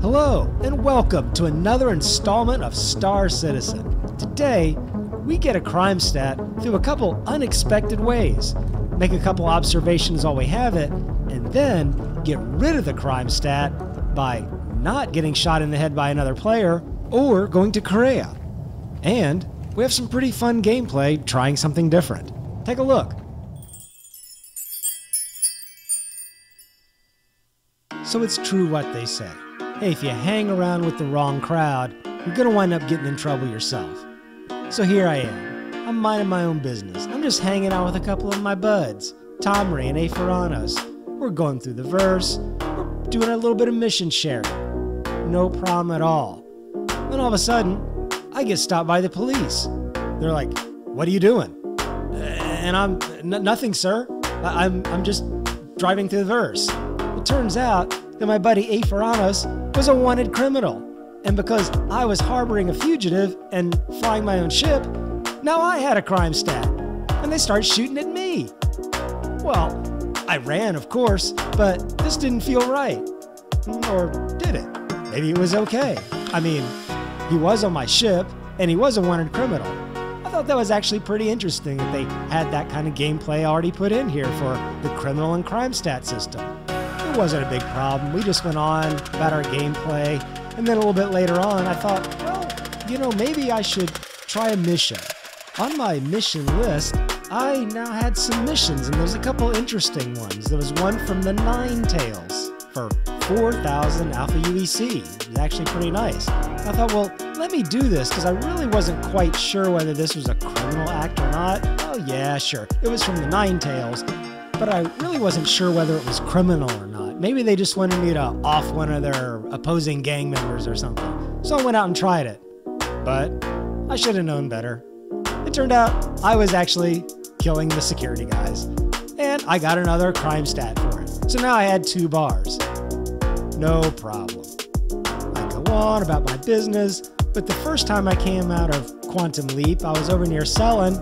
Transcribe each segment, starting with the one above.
Hello, and welcome to another installment of Star Citizen. Today, we get a crime stat through a couple unexpected ways, make a couple observations while we have it, and then get rid of the crime stat by not getting shot in the head by another player or going to Kareah. And we have some pretty fun gameplay trying something different. Take a look. So it's true what they say. Hey, if you hang around with the wrong crowd, you're gonna wind up getting in trouble yourself. So here I am. I'm minding my own business. I'm just hanging out with a couple of my buds, Tomry and Aoeferanos. We're going through the verse. We're doing a little bit of mission sharing. No problem at all. Then all of a sudden, I get stopped by the police. They're like, "What are you doing?" And I'm, "Nothing, sir. I'm just driving through the verse." It turns out that my buddy Aoeferanos was a wanted criminal. And because I was harboring a fugitive and flying my own ship, now I had a crime stat. And they started shooting at me. Well, I ran, of course, but this didn't feel right. Or did it? Maybe it was okay. I mean, he was on my ship, and he was a wanted criminal. I thought that was actually pretty interesting that they had that kind of gameplay already put in here for the criminal and crime stat system. It wasn't a big problem. We just went on about our gameplay, and then a little bit later on, I thought, well, you know, maybe I should try a mission. On my mission list, I now had some missions, and there's a couple interesting ones. There was one from the Ninetales for 4,000 Alpha UEC. It was actually pretty nice. I thought, well, let me do this, because I really wasn't quite sure whether this was a criminal act or not. Oh yeah, sure. It was from the Ninetales, but I really wasn't sure whether it was criminal or not. Maybe they just wanted me to off one of their opposing gang members or something. So I went out and tried it. But I should have known better. It turned out I was actually killing the security guys. And I got another crime stat for it. So now I had 2 bars. No problem. I go on about my business, but the first time I came out of Quantum Leap, I was over near Selin,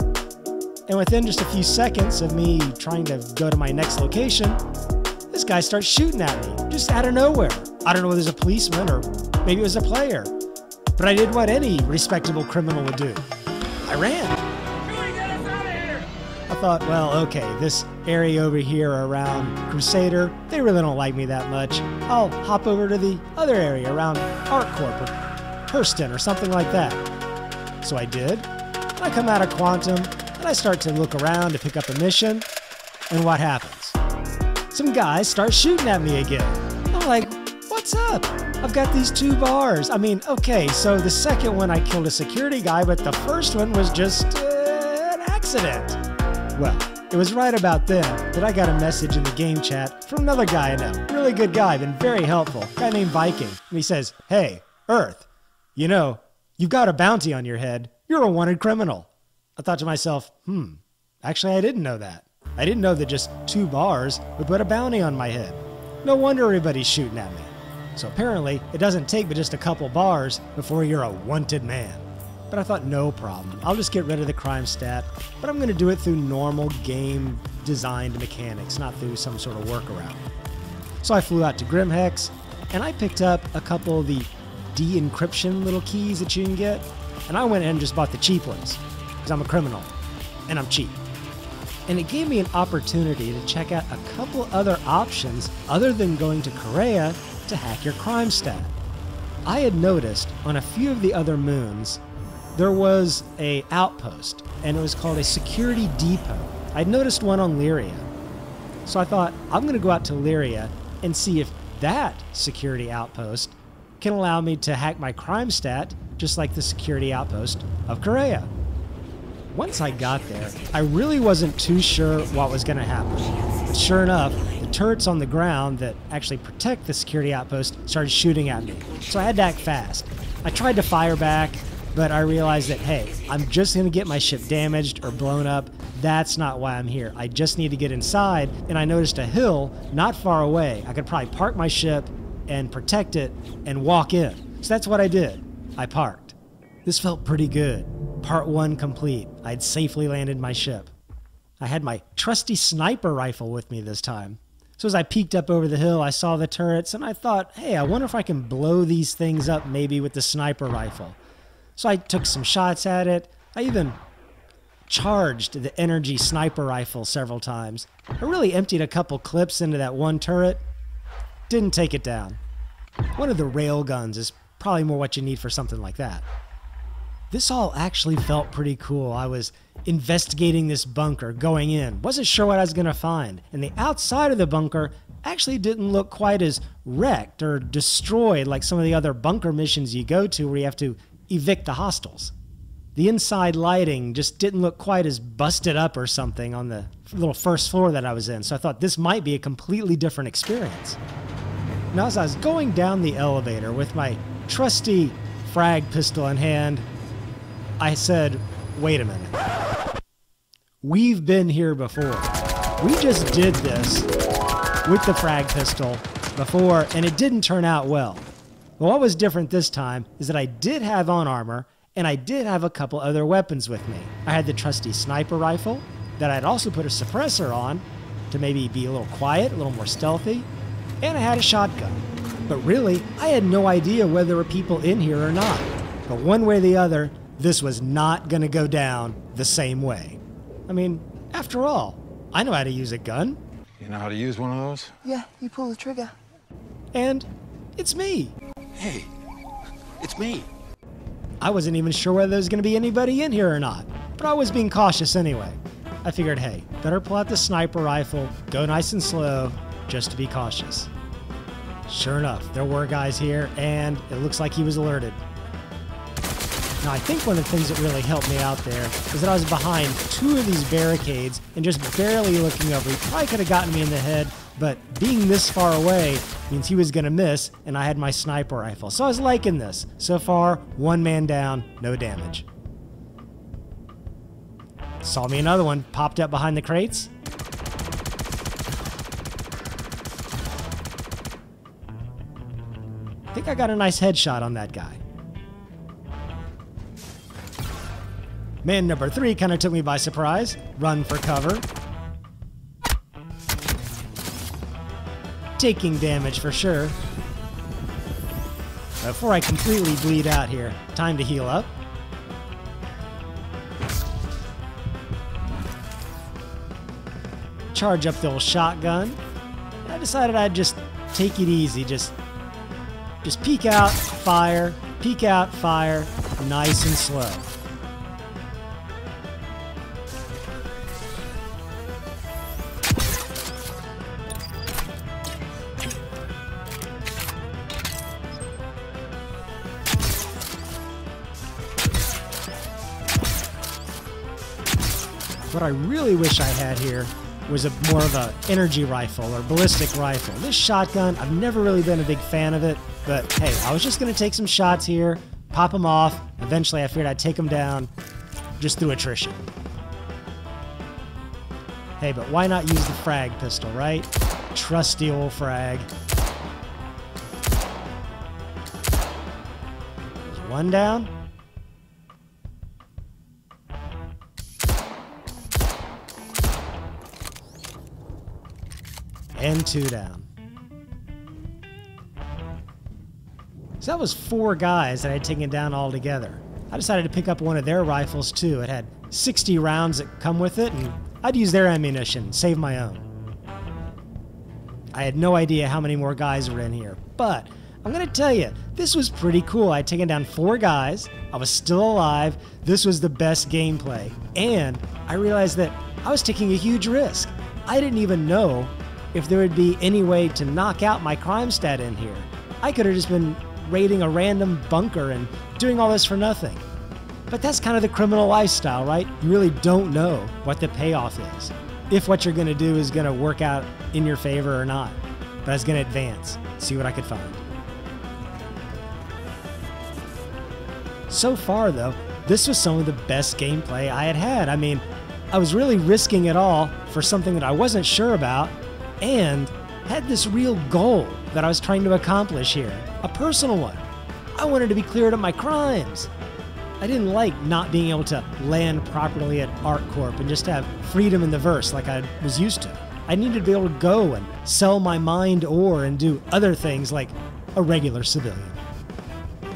and within just a few seconds of me trying to go to my next location, this guy starts shooting at me, just out of nowhere. I don't know whether it was a policeman or maybe it was a player, but I did what any respectable criminal would do. I ran. Get us out of here! I thought, well, okay, this area over here around Crusader, they really don't like me that much. I'll hop over to the other area around ArcCorp or Hurston or something like that. So I did. I come out of Quantum, and I start to look around to pick up a mission, and what happens? Some guys start shooting at me again. I'm like, what's up? I've got these 2 bars. I mean, okay, so the second one I killed a security guy, but the first one was just an accident. Well, it was right about then that I got a message in the game chat from another guy I know. Really good guy, been very helpful. Guy named Viking. And he says, "Hey, Earth, you know, you've got a bounty on your head. You're a wanted criminal." I thought to myself, actually I didn't know that. I didn't know that just 2 bars would put a bounty on my head. No wonder everybody's shooting at me. So apparently, it doesn't take but just a couple bars before you're a wanted man. But I thought, no problem. I'll just get rid of the crime stat, but I'm going to do it through normal game designed mechanics, not through some sort of workaround. So I flew out to Grimhex, and I picked up a couple of the de-encryption little keys that you can get, and I went in and just bought the cheap ones, because I'm a criminal, and I'm cheap. And it gave me an opportunity to check out a couple other options other than going to Kareah to hack your crime stat. I had noticed on a few of the other moons, there was a outpost, and it was called a security depot. I'd noticed one on Lyria. So I thought, I'm gonna go out to Lyria and see if that security outpost can allow me to hack my crime stat, just like the security outpost of Kareah. Once I got there, I really wasn't too sure what was gonna happen. But sure enough, the turrets on the ground that actually protect the security outpost started shooting at me. So I had to act fast. I tried to fire back, but I realized that, hey, I'm just gonna get my ship damaged or blown up. That's not why I'm here. I just need to get inside, and I noticed a hill not far away. I could probably park my ship and protect it and walk in. So that's what I did. I parked. This felt pretty good. Part 1 complete. I'd safely landed my ship. I had my trusty sniper rifle with me this time. So as I peeked up over the hill, I saw the turrets, and I thought, hey, I wonder if I can blow these things up maybe with the sniper rifle. So I took some shots at it. I even charged the energy sniper rifle several times. I really emptied a couple clips into that one turret. Didn't take it down. One of the rail guns is probably more what you need for something like that. This all actually felt pretty cool. I was investigating this bunker, going in. Wasn't sure what I was going to find. And the outside of the bunker actually didn't look quite as wrecked or destroyed like some of the other bunker missions you go to where you have to evict the hostiles. The inside lighting just didn't look quite as busted up or something on the little first floor that I was in. So I thought this might be a completely different experience. Now as I was going down the elevator with my trusty frag pistol in hand, I said, wait a minute. We've been here before. We just did this with the frag pistol before, and it didn't turn out well. Well, what was different this time is that I did have on armor, and I did have a couple other weapons with me. I had the trusty sniper rifle that I'd also put a suppressor on to maybe be a little quiet, a little more stealthy, and I had a shotgun. But really, I had no idea whether there were people in here or not. But one way or the other, this was not going to go down the same way. I mean, after all, I know how to use a gun. You know how to use one of those? Yeah, you pull the trigger. And it's me. Hey, it's me. I wasn't even sure whether there was going to be anybody in here or not, but I was being cautious anyway. I figured, hey, better pull out the sniper rifle, go nice and slow, just to be cautious. Sure enough, there were guys here, and it looks like he was alerted. Now, I think one of the things that really helped me out there is that I was behind two of these barricades and just barely looking over. He probably could have gotten me in the head, but being this far away means he was going to miss, and I had my sniper rifle. So I was liking this. So far, one man down, no damage. Saw me another one, popped up behind the crates. I think I got a nice headshot on that guy. Man number 3 kind of took me by surprise. Run for cover. Taking damage for sure. Before I completely bleed out here, time to heal up. Charge up the old shotgun. I decided I'd just take it easy. Just peek out, fire, nice and slow. What I really wish I had here was more of an energy rifle or ballistic rifle. This shotgun, I've never really been a big fan of it, but hey, I was just going to take some shots here, pop them off. Eventually, I figured I'd take them down just through attrition. Hey, but why not use the frag pistol, right? Trusty old frag. There's one down. And 2 down. So that was 4 guys that I had taken down all together. I decided to pick up one of their rifles too. It had 60 rounds that come with it, and I'd use their ammunition, save my own. I had no idea how many more guys were in here, but I'm gonna tell you, this was pretty cool. I had taken down 4 guys, I was still alive, this was the best gameplay, and I realized that I was taking a huge risk. I didn't even know if there would be any way to knock out my crime stat in here. I could have just been raiding a random bunker and doing all this for nothing. But that's kind of the criminal lifestyle, right? You really don't know what the payoff is, if what you're gonna do is gonna work out in your favor or not. But I was gonna advance, see what I could find. So far though, this was some of the best gameplay I had had. I mean, I was really risking it all for something that I wasn't sure about, and had this real goal that I was trying to accomplish here, a personal one. I wanted to be cleared of my crimes. I didn't like not being able to land properly at ArcCorp and just have freedom in the verse like I was used to. I needed to be able to go and sell my mined ore and do other things like a regular civilian.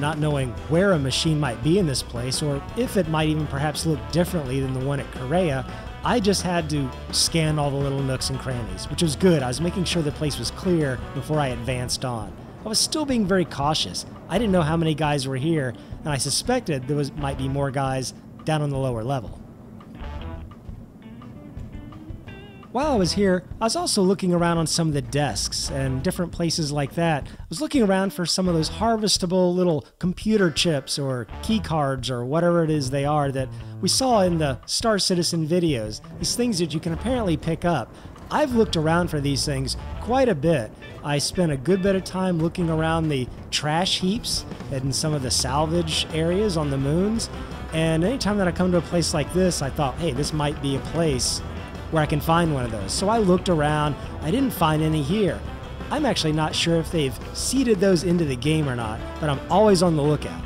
Not knowing where a machine might be in this place, or if it might even perhaps look differently than the one at Kareah, I just had to scan all the little nooks and crannies, which was good. I was making sure the place was clear before I advanced on. I was still being very cautious. I didn't know how many guys were here, and I suspected there might be more guys down on the lower level. While I was here, I was also looking around on some of the desks and different places like that. I was looking around for some of those harvestable little computer chips or key cards or whatever it is they are that we saw in the Star Citizen videos, these things that you can apparently pick up. I've looked around for these things quite a bit. I spent a good bit of time looking around the trash heaps and some of the salvage areas on the moons, and anytime that I come to a place like this, I thought, hey, this might be a place where I can find one of those. So I looked around. I didn't find any here. I'm actually not sure if they've seeded those into the game or not, but I'm always on the lookout.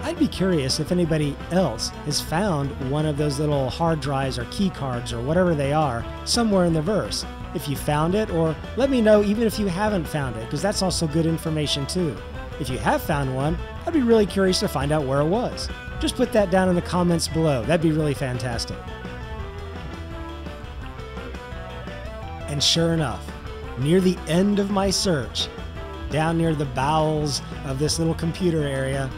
I'd be curious if anybody else has found one of those little hard drives or key cards or whatever they are somewhere in the verse. If you found it, or let me know even if you haven't found it, because that's also good information too. If you have found one, I'd be really curious to find out where it was. Just put that down in the comments below. That'd be really fantastic. And sure enough, near the end of my search, down near the bowels of this little computer area,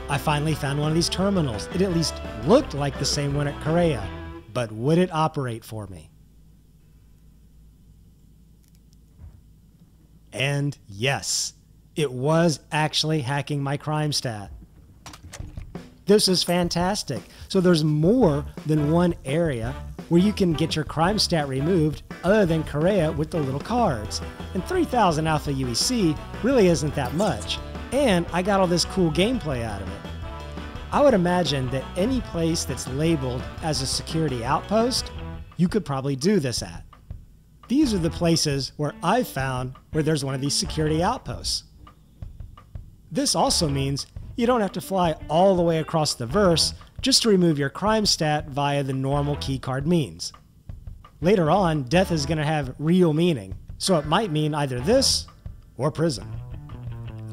I finally found one of these terminals. It at least looked like the same one at Kareah, but would it operate for me? And yes, it was actually hacking my crime stat. This is fantastic. So there's more than one area where you can get your crime stat removed other than Kareah with the little cards. And 3000 Alpha UEC really isn't that much. And I got all this cool gameplay out of it. I would imagine that any place that's labeled as a security outpost, you could probably do this at. These are the places where I've found where there's one of these security outposts. This also means you don't have to fly all the way across the verse just to remove your crime stat via the normal keycard means. Later on, death is going to have real meaning, so it might mean either this or prison.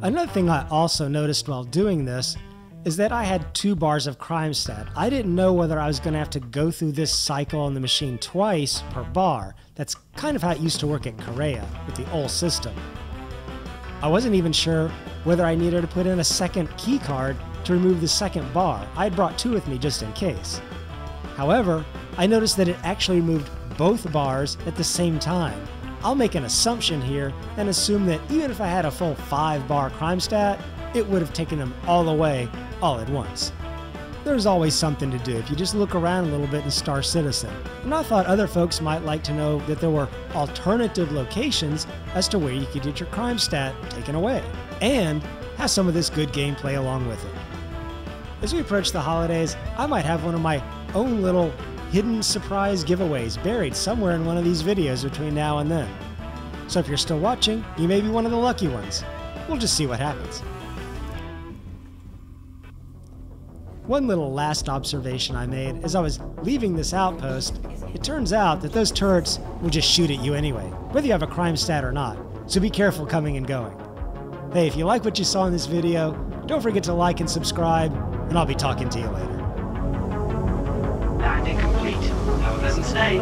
Another thing I also noticed while doing this is that I had 2 bars of crime stat. I didn't know whether I was going to have to go through this cycle on the machine twice per bar. That's kind of how it used to work at Kareah with the old system. I wasn't even sure whether I needed to put in a second key card to remove the second bar. I had brought 2 with me just in case. However, I noticed that it actually removed both bars at the same time. I'll make an assumption here and assume that even if I had a full 5-bar crime stat, it would have taken them all the way, all at once. There's always something to do if you just look around a little bit in Star Citizen. And I thought other folks might like to know that there were alternative locations as to where you could get your crime stat taken away, and have some of this good gameplay along with it. As we approach the holidays, I might have one of my own little hidden surprise giveaways buried somewhere in one of these videos between now and then. So if you're still watching, you may be one of the lucky ones. We'll just see what happens. One little last observation I made as I was leaving this outpost, it turns out that those turrets will just shoot at you anyway, whether you have a crime stat or not, so be careful coming and going. Hey, if you like what you saw in this video, don't forget to like and subscribe, and I'll be talking to you later. Landing complete. Have a pleasant stay.